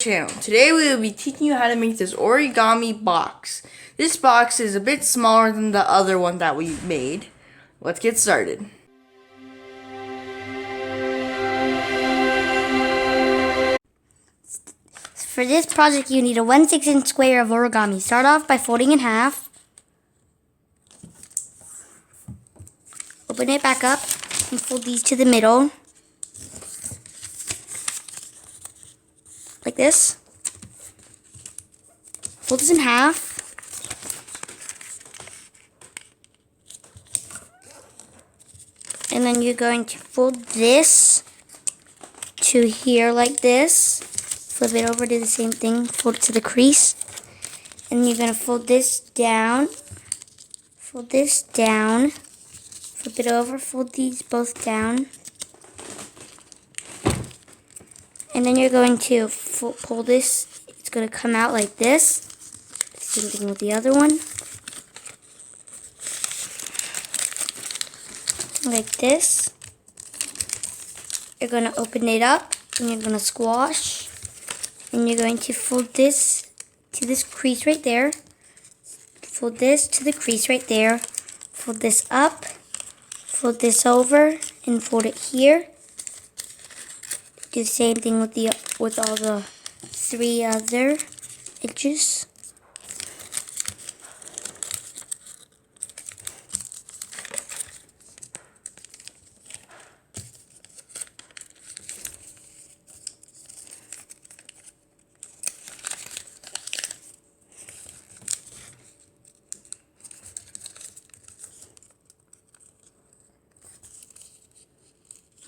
Channel. Today we will be teaching you how to make this origami box. This box is a bit smaller than the other one that we made. Let's get started. For this project you need a 1/6" square of origami. Start off by folding in half. Open it back up and fold these to the middle. Like this. Fold this in half. And then you're going to fold this to here like this. Flip it over, do the same thing. Fold it to the crease. And you're going to fold this down. Fold this down. Flip it over, fold these both down. And then you're going to pull this. It's going to come out like this. Same thing with the other one. Like this. You're going to open it up and you're going to squash. And you're going to fold this to this crease right there. Fold this to the crease right there. Fold this up. Fold this over and fold it here. Do the same thing with all the three other edges.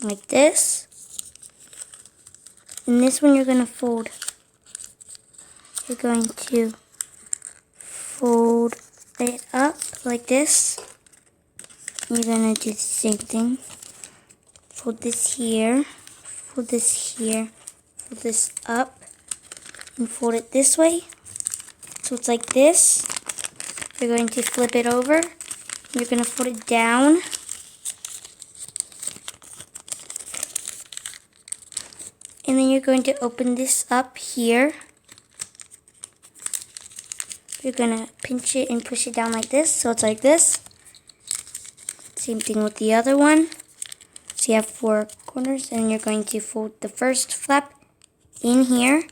Like this. And this one you're going to fold. You're going to fold it up like this. You're going to do the same thing. Fold this here. Fold this here. Fold this up. And fold it this way. So it's like this. You're going to flip it over. You're going to fold it down. And then you're going to open this up here. You're going to pinch it and push it down like this. So it's like this. Same thing with the other one. So you have 4 corners. And you're going to fold the first flap in here.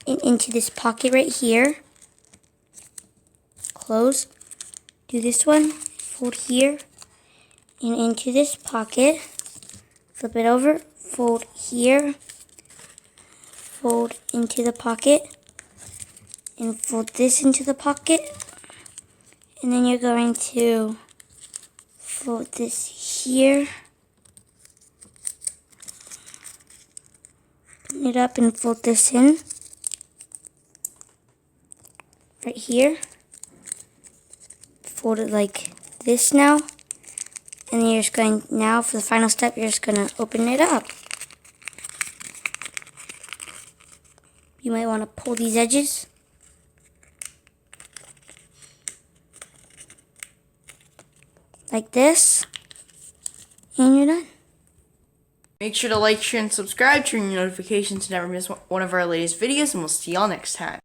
And into this pocket right here. Close. Do this one. Fold here. And into this pocket. Flip it over. Fold here. Fold into the pocket and fold this into the pocket, and then you're going to fold this here, open it up and fold this in right here, fold it like this now, and then you're just going, now for the final step, you're just going to open it up. You might want to pull these edges. Like this. And you're done. Make sure to like, share, and subscribe. Turn your notifications to never miss one of our latest videos, and we'll see y'all next time.